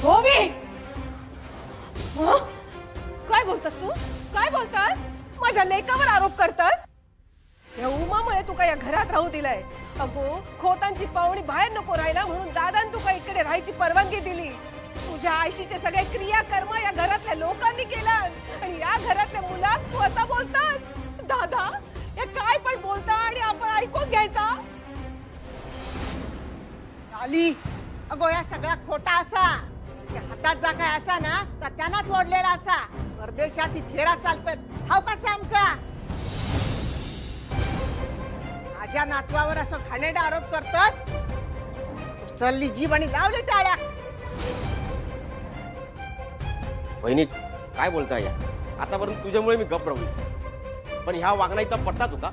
ओवी, काय बोलतास तू? काय बोलतास? माझ्या लेकावर आरोप करतास? या उमामुळे तू काय या घरात राहू दिलाय? अगो, खोतांची पाहुणी बाहेर नको राहायला म्हणून दादान तू काय इकडे राहायची परवानगी दिली. तुझ्या आयशीचे सगळे क्रियाकर्म या घरातल्या लोकांनी केलं आणि या घरातल्या मुलात तू असा बोलतास? दादा, हे काय पण बोलता आणि आपण ऐकून घ्यायचा? आली अगो, या सगळा खोटा असा हातात जा काय असा ना तर त्यांनाच ओढलेला असा. परदेशात थेरा चालतात हाव कसा आमका माझ्या नातवावर असं घाणेरडा आरोप करतोस. चलली जीभ आणि लावली टाळ्या. वहिनी काय बोलताय या? आतापर्यंत तुझ्यामुळे मी गप्प राहू, पण ह्या वागण्याचा पट्टा तुका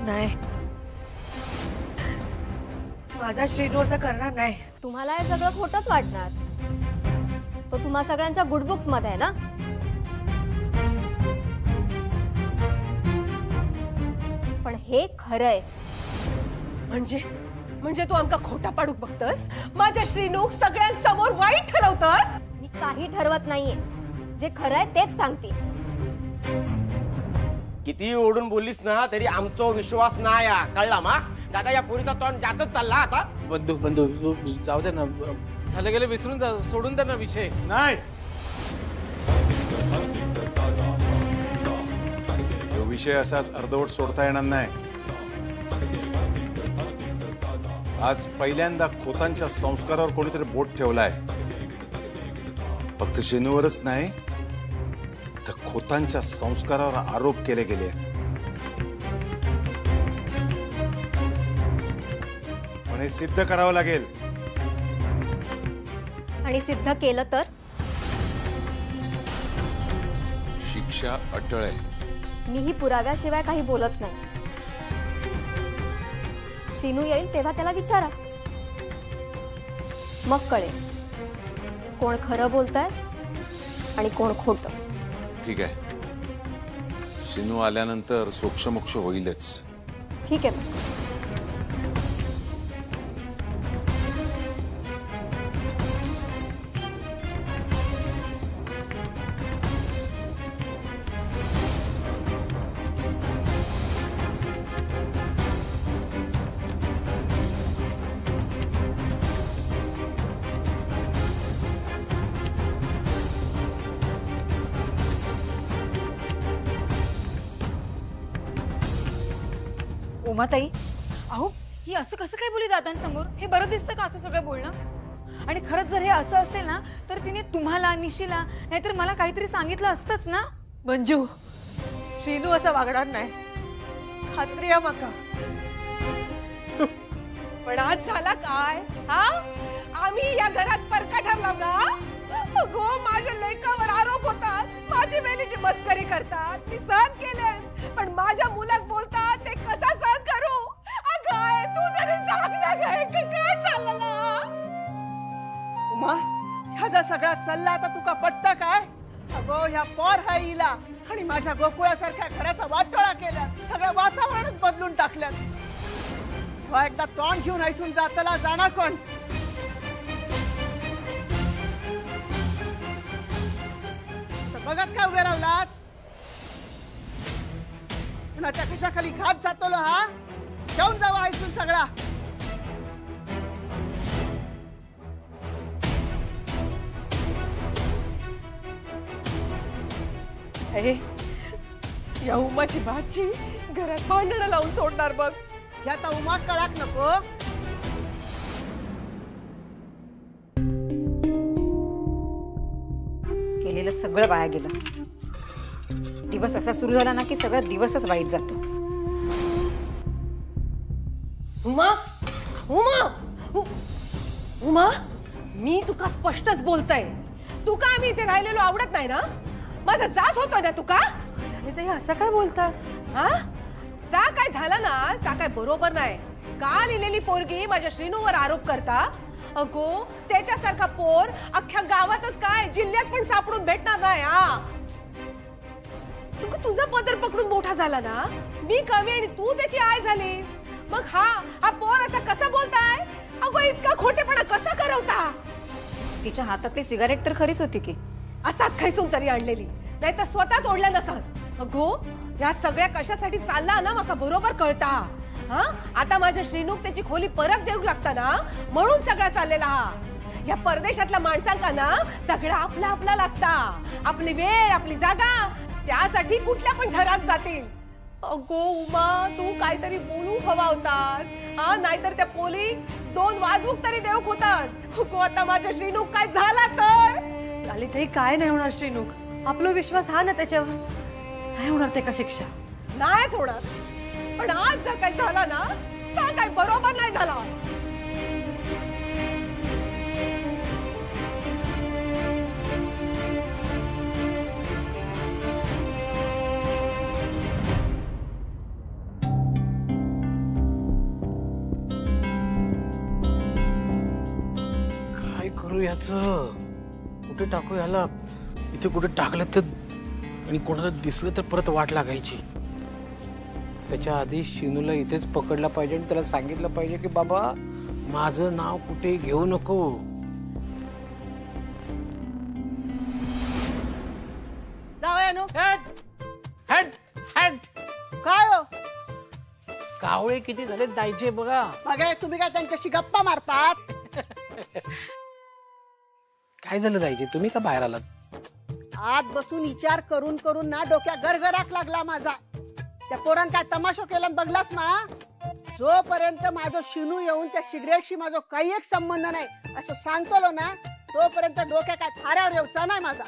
नाही. माझा श्रीनू असं करणार नाही. तुम्हाला हे सगळं खोटंच वाटणार. तो तुम्हा सगळ्यांच्या गुड बुक्स मध्ये आहे ना. पण हे खरंय. म्हणजे तू आमका खोटा पाडूक बघतस? माझ्या श्रीनूक सगळ्यांसमोर वाईट ठरवतस? मी काही ठरवत नाहीये. जे खरंय तेच सांगते. किती ओढून बोललीस ना तरी आमचा विश्वास नाही. कळला मा? दादा या पोरीचा तोंड जास्तच चालला आता. बंधू बंधू जाऊ दे ना, झालं गेलं विसरून जा, सोडून दे ना विषय. नाही, तो विषय असाच अर्धवट सोडता येणार नाही. आज पहिल्यांदा खोतांच्या संस्कारावर कोणीतरी बोट ठेवलाय. फक्त शेनूवरच नाही तर खोतांच्या संस्कारावर आरोप केले गेले. पण हे सिद्ध करावं लागेल. आणि सिद्ध केलं तर शिक्षा अटळ आहे. मीही पुराव्याशिवाय काही बोलत नाही. शीनू येईल तेव्हा त्याला विचारा, मग कळेल कोण खरं बोलताय आणि कोण खोटं. ठीक आहे, शिनू आल्यानंतर सोक्षमोक्ष होईलच. ठीक आहे. उमाताई, अहो ही असं कसं काय बोली दादांसमोर? हे बरं दिसतं का असं सगळं बोलणं? आणि खरंच जर हे असं असेल ना तर तिने तुम्हाला, निशीला नाहीतर मला काहीतरी सांगितलं असतंच ना. मंजू, श्रीनू असं वागणार नाही, खात्री आहे माका. पण आज झाला काय? हा, आम्ही या घरात परका ठरला ना. अगो, माझ्या लेकावर आरोप होतात, माझी वेलीची मस्करी करतात, मी सहन केले. पण माझ्या मुलाक बोलतात, ते कसा सहन करू? अगं तू तरी सांग ना काय चाललं? उमा, ह्याचा सगळा चल्ला आता तुका पटतं काय? अगो, ह्या पोर हा इला आणि माझ्या गोकुळासारख्या घराचा वाटोळा केला. सगळं वातावरणच बदलून टाकलं. एकदा तोंड घेऊन ऐसून जातला जाणार कोण? बघत का उभे रावलात? कुणाच्या कशाखाली घात जातो हा? घेऊन जावा ऐसून सगळा. या उमाची भाची घरात भांडणं लावून सोडणार बघ. ह्या उमा कळाक नको. केलेलं सगळं वाया गेलं. दिवस असा सुरू झाला ना की सगळा दिवसच वाईट जातो. उमा, उमा, उमा, मी तुका स्पष्टच बोलतय. तुका आम्ही इथे राहिलेलो आवडत नाही ना? माझा जाच होतोय ना तुका? आणि असं काय बोलतास? हा, जा काय झालं ना, जा काय बरोबर नाही. का लिहिलेली पोरगी माझ्या श्रीनूवर आरोप करता? अगो, त्याच्यासारखा पोर अख्ख्या गावातच काय जिल्ह्यात पण सापडून भेटणार नाही. हा, तुझा पदर पकडून मोठा झाला ना, मी कमी आणि तू त्याची आई झालीस. मग हा पोर असा कसा बोलताय? अगो, इतका खोटेपणा कसा करवता? तिच्या हातातली सिगारेट तर खरीच होती की. असाच खैसून तरी आणलेली, नाही तर स्वतःच ओढल्या नसत. अगो या सगळ्या कशासाठी चालला ना माका बरोबर कळता. हा आता माझ्या श्रीनूक त्याची खोली परत देऊ लागता ना, म्हणून सगळा चाललेला हा. या परदेशातल्या माणसांका ना सगळं आपला आपला लागता. आपली वेळ आपली जागा त्यासाठी कुठल्या पण घरात जातील. अगो उमा तू काहीतरी बोलू हवा होतास हा, नाहीतर त्या पोली 2 वाजवूक तरी देऊक होतास. अगो आता माझ्या श्रीनूक काय झाला तर आली तरी काय नाही होणार श्रीनुक, आपला विश्वास हा ना त्याच्यावर. काय होणार ते का शिक्षा? नाहीच होणार. पण आज जर काय झाला ना तर काय बरोबर नाही झाला. काय करू याच, कुठे टाकू याला? इथे कुठे टाकलं तर आणि कोणाला दिसलं तर परत वाट लागायची. त्याच्या आधी शिनूला इथेच पकडला पाहिजे आणि त्याला सांगितलं पाहिजे की बाबा माझं नाव कुठे घेऊ नको. जावयानो हॅट हॅट, काय हो कावळे किती झाले जायचे बघा. मग तुम्ही काय त्यांच्याशी गप्पा मारतात? काय झालं जायचे, तुम्ही का बाहेर आलात? आत बसून विचार करून करून ना डोक्या गरगराक लागला माझा. त्या पोरान काय तमाशा केला बघलास ना. जोपर्यंत माझं शिनू येऊन त्या सिगरेटशी माझा काही एक संबंध नाही असं सांगतो ना, तोपर्यंत डोक्या काय थाऱ्यावर येऊचा नाही माझा.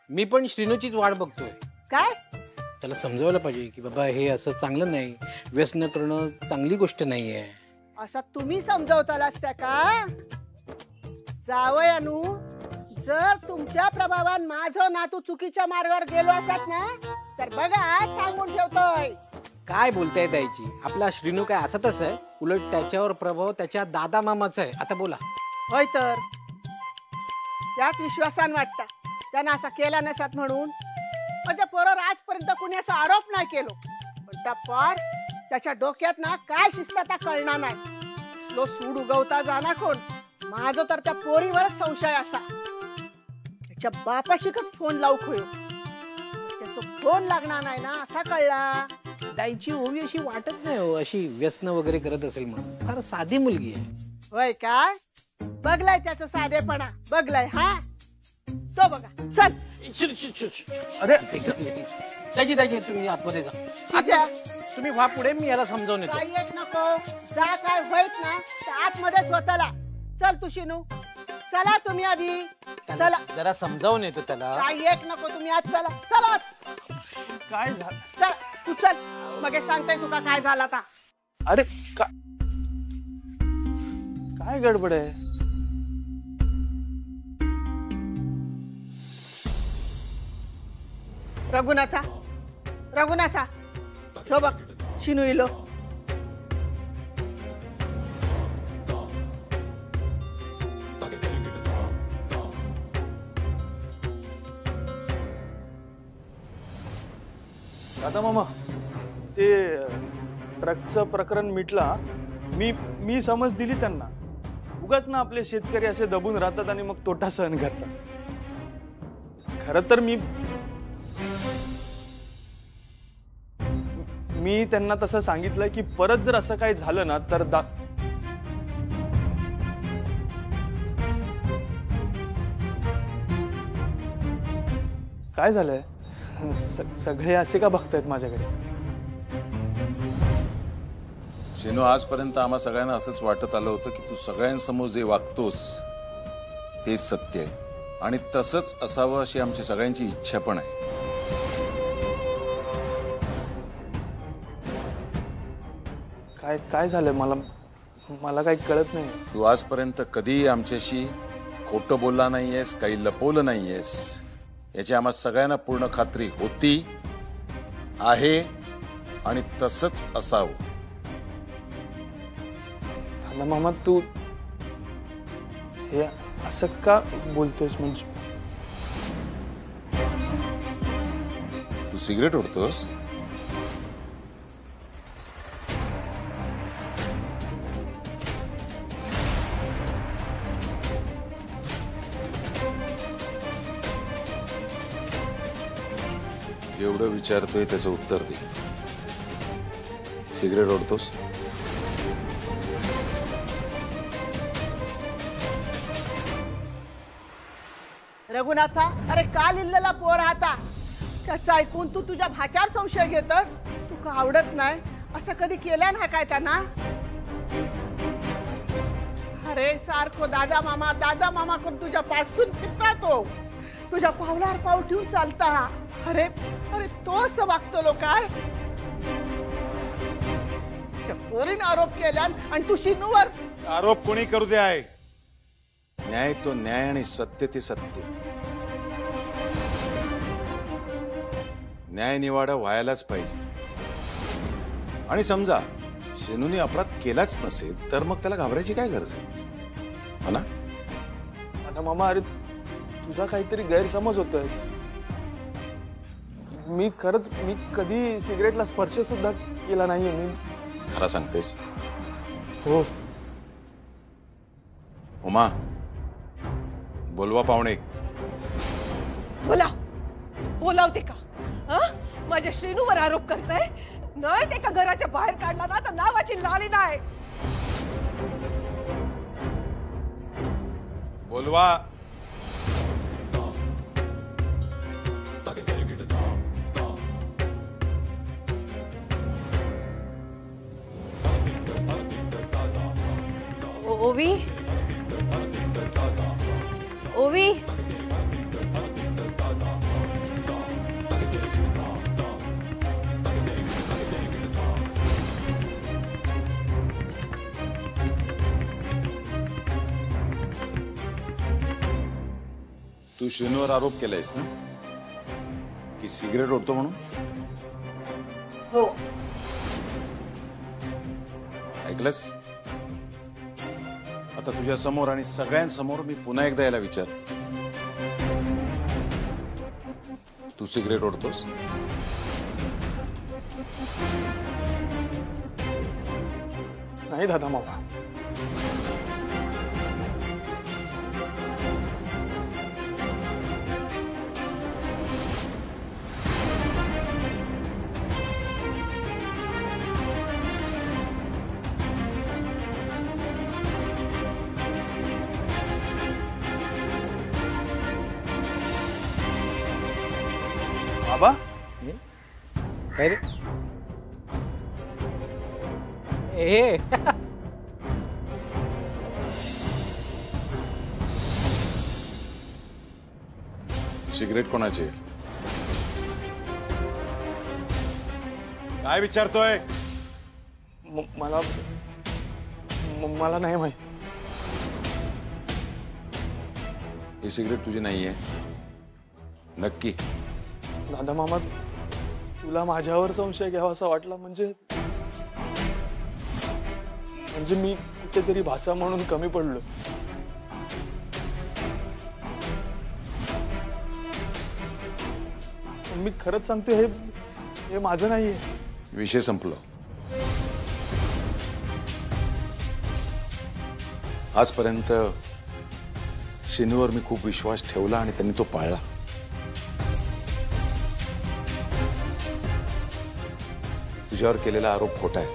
मी पण श्रीनूचीच वाट बघतोय. काय त्याला समजावलं पाहिजे की बाबा हे असं चांगलं नाही, व्यसन करणं चांगली गोष्ट नाहीये. असं तुम्ही समजवतालास त्या का? जावयानू, जर तुमच्या प्रभावान माझं नातू चुकीच्या मार्गावर गेलो असत ना तर बघा सांगून ठेवतोय. काय बोलताय द्यायची, आपला श्रीनू काय असं तसं आहे? उलट त्याच्यावर प्रभाव त्याच्या दादा मामाचा आहे. आता बोला. होय तर त्याच विश्वासान वाटता त्यानं असा केला नसत म्हणून. म्हणजे पोरावर आजपर्यंत कुणी असा आरोप नाही केलो, पण त्या पार त्याच्या डोक्यात ना काय शिस्तता कळणार नाही. स्लो सूड उगवता जाना कोण. माझं तर त्या पोरीवरच संशय असा. त्याच्या बापाशी कस फोन लावू खोयो, त्याचा फोन लागणार नाही ना असा कळला. द्यायची ओवी अशी वाटत नाही हो, अशी व्यसन वगैरे करत असेल म्हणून. फार साधी मुलगी आहे. होय काय? बघलाय त्याचं साधेपणा, बघलाय हा. तो बघा चल. अरे त्याची तुम्ही आतमध्ये जा. ठीक तुम्ही व्हा पुढे, मी याला समजावून येतो. काही एक नको, जा काय होईत ना तर आतमध्येच स्वतःला. चल तू शिनू, चला तुम्ही आधी चला. जरा समजावून येतो त्याला. काही एक नको, तुम्ही आज चला. चला काय झालं? चल तू चल, मग हे सांगताय तुका काय झाला आता. अरे काय गडबड आहे? रघुनाथा, रघुनाथा, हो बघ शिनू इलो. दादा मामा, ते ट्रकचं प्रकरण मिटला. मी समज दिली त्यांना. उगाच ना आपले शेतकरी असे दबून राहतात आणि मग तोटा सहन करतात. खरं तर मी त्यांना तसं सांगितलं की परत जर असं काही झालं ना तर काय झालंय? सगळे असे का बघतायत माझ्याकडे? शेनू, आजपर्यंत आम्हा सगळ्यांना असंच वाटत आलं होतं की तू सगळ्यांसमोर जे वागतोस तेच सत्य आहे आणि तसंच असावं अशी आमची सगळ्यांची इच्छा पण आहे. काय झालंय? मला काही कळत नाही. तू आजपर्यंत कधीही आमच्याशी खोटं बोलला नाहीयेस, काही लपवलं नाहीयेस, याची आम्हा सगळ्यांना पूर्ण खात्री होती, आहे आणि तसंच असावं. दादा मामा, तू हे असं का बोलतोयस? म्हणजे तू सिगरेट ओढतोस? जेवढं विचारतोय त्याचं उत्तर दे. सिगरेट ओढतोस? रघुनाथा, अरे का लिहिलेला पोर आता त्याचं ऐकून तू तुझ्या भाच्यावर संशय घेतस? तू का आवडत नाही असं कधी केलं ना काय त्यांना? अरे सारखं दादा मामा करून तुझ्या पाठसून फिरता तो, तुझ्या पावलावर पाऊल ठेवून चालता. अरे अरे तो असं वागतो लो काय? पोरीने आरोप केला आणि तू शिनूवर. आरोप कोणी करू दे आहे, न्याय तो न्याय आणि सत्य ते सत्य. न्याय निवाडा व्हायलाच पाहिजे. आणि समजा शेनूने अपराध केलाच नसेल तर मग त्याला घाबरायची काय गरज आहे, हो ना? आता मामा, अरे तुझा काहीतरी गैरसमज होतोय. मी कधी सिगरेटला स्पर्श सुद्धा केला नाहीये. मी खरा सांगतेस? हो. उमा, बोलवा पाहुणे. बोलावते का? हा, माझ्या श्रीनूवर आरोप करताय? नाही, ते का घराच्या बाहेर काढला ना तर नावाची लाली नाही. बोलवा. ओवी, ओवी, तू शेनूवर आरोप केलायस ना की सिगरेट ओढतो म्हणून? हो. ऐकलंस? आता तुझ्या समोर आणि सगळ्यांसमोर मी पुन्हा एकदा याला विचारतो, तू सिगरेट ओढतोस? नाही दादा मामा. बाबा, काय रे? ए सिगरेट कोणाचे? काय विचारतोय? मला नाही माहित. ही सिगरेट तुझी नाहीये? नक्की? दादा मामा, तुला माझ्यावर संशय घ्यावा असा वाटला म्हणजे मी कुठेतरी भाचा म्हणून कमी पडलो. मी खरंच सांगते, हे माझं नाहीये. विषय संपला. आजपर्यंत शिनूवर मी खूप विश्वास ठेवला आणि त्यांनी तो पाळला. तुझ्यावर केलेला आरोप खोटा आहे.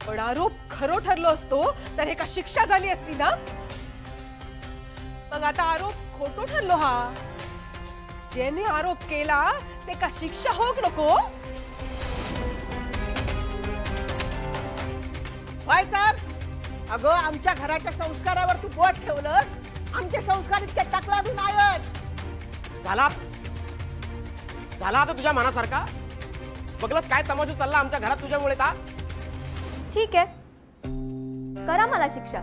पण आरोप खरो ठरलो असतो तर हे का शिक्षा झाली असती ना? मग आता आरोप खोटो ठरलो हा. ज्याने आरोप केला ते का शिक्षा होक नको? काय तर अगं, आमच्या घराच्या संस्कारावर तू बोट ठेवलंस. आमचे संस्कार इतके टाकला बी नाहीत. झाला आता तुझ्या मनासारखा? बघलंच काय तमाशा चालला आमच्या घरात तुझ्यामुळे. का ठीक आहे, करा मला शिक्षा,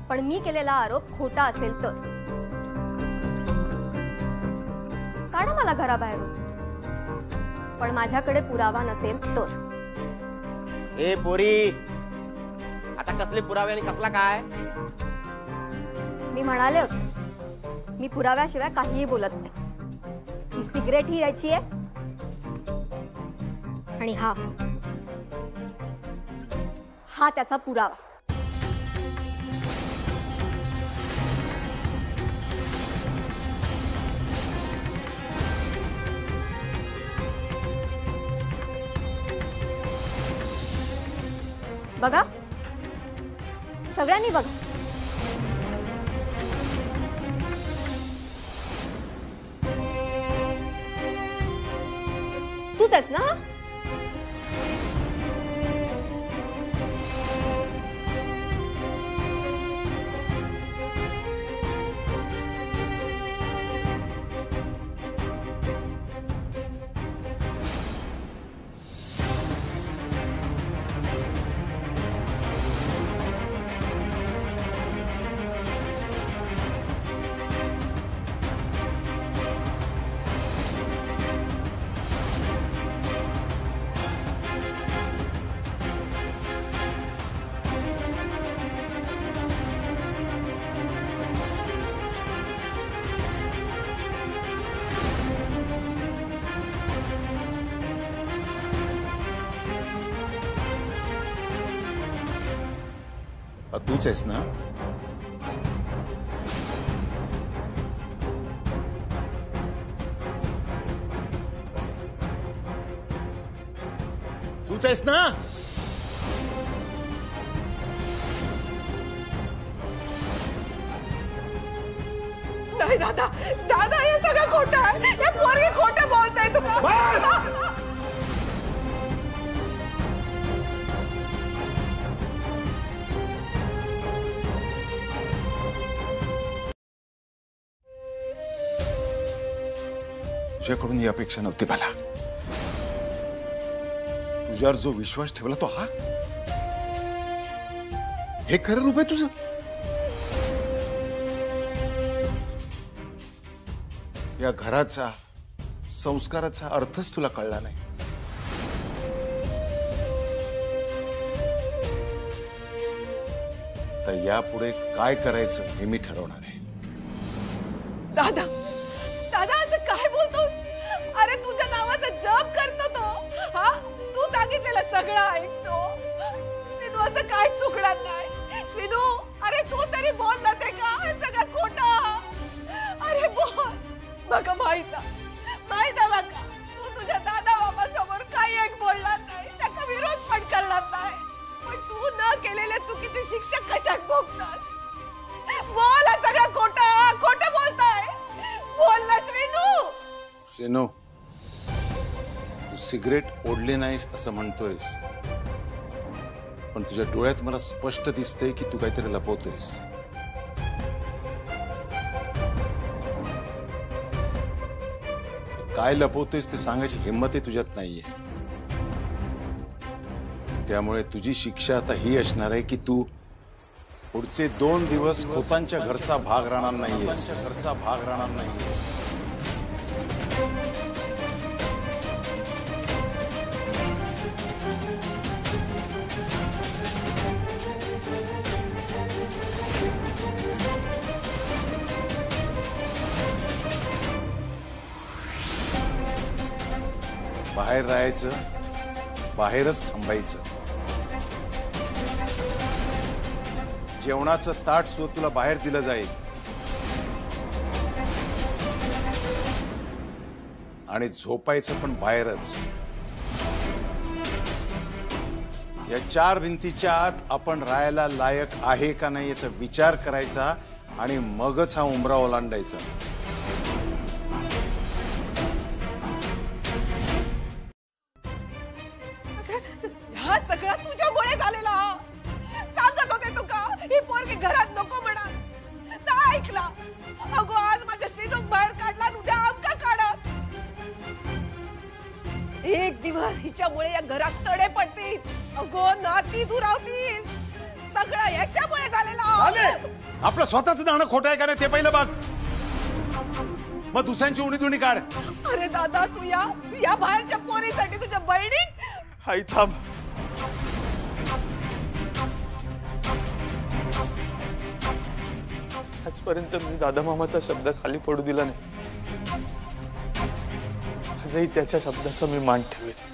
पण मी केलेला आरोप खोटा असेल तर काढा मला घराबाहेरून. पण माझ्याकडे पुरावा नसेल तर. ए पोरी, आता कसले पुरावे आणि कसला काय? मी म्हणाले होते, मी पुराव्याशिवाय काहीही बोलत नाही. ही सिगरेट ही याची आहे, आणि हा त्याचा पुरावा. बघा, सगळ्यांनी बघा. तूच आहेस ना? तूच आहेस ना? तूच आहेस ना? नाही दादा, दादा हे सगळं खोटं आहे. हे पोरगी खोटं बोलताय तुम्ही. तुझ्याकडून ही अपेक्षा नव्हती मला. तुझ्यावर जो विश्वास ठेवला तो हा? हे खरं रूप आहे तुझं? या घराचा संस्काराचा अर्थच तुला कळला नाही. तर यापुढे काय करायचं हे मी ठरवणार आहे. दादा, दादा असं काय बोलतोस? अरे तुझ्या नावाचा जप करतो तो. हा, तू सांगितलेलं सगळं ऐकतो. श्रीनू असं काय चुकणार नाही. श्रीनू, अरे तू तरी बोल ना ते का सगळं खोटं. अरे बोल. बघा माहित बघा, तू तुझ्या दादा बाबा समोर काही एक बोलणार नाही, त्याचा विरोध पण करणार नाही. पण तू न केलेल्या चुकीची शिक्षा कशात भोगतास? बोल, सगळं खोटं खोटं बोलताय. बोल ना श्रीनू. श्रीनू, तू सिगरेट ओढली नाहीस असं म्हणतोयस, पण तुझ्या डोळ्यात मला स्पष्ट दिसतंय की तू काहीतरी लपवतोयस. काय लपवतोयस ते सांगायची हिंमत आहे तुझ्यात नाहीये. त्यामुळे तुझी शिक्षा आता ही असणार आहे की तू पुढचे 2 दिवस खोतांच्या घरचा भाग राहणार नाहीयेस. बाहेर राहायचं, बाहेरच थांबायचं. जेवणाचं ताट सुद्धा तुला बाहेर दिलं जाईल आणि झोपायचं पण बाहेरच. या 4 भिंतीच्या आत आपण राहायला लायक आहे का नाही याचा विचार करायचा आणि मगच हा उंबरा ओलांडायचा. हा सगळा तुझ्यामुळे झालेला. सांगत होते तू का ही पोरगी घरात नको म्हणा, नाही ऐकला. अगो आज माझ्या श्रीनूक बाहेर काढला, उद्या आमका काढत. एक दिवस हिच्यामुळे या घरात तडे पडतील. अगो नाती दुरावतील. सगळं याच्यामुळे झालेला. आपलं स्वतःचं दाणं खोटं आहे का नाही ते पहिलं बघ, मग दुसऱ्यांची उणी काढ. अरे दादा, तू या बाहेरच्या पोरीसाठी तुझ्या बहिणी. आई थांब. आजपर्यंत मी दादा मामाचा शब्द खाली पडू दिला नाही. आजही त्याच्या शब्दाचा मी मान ठेवेन.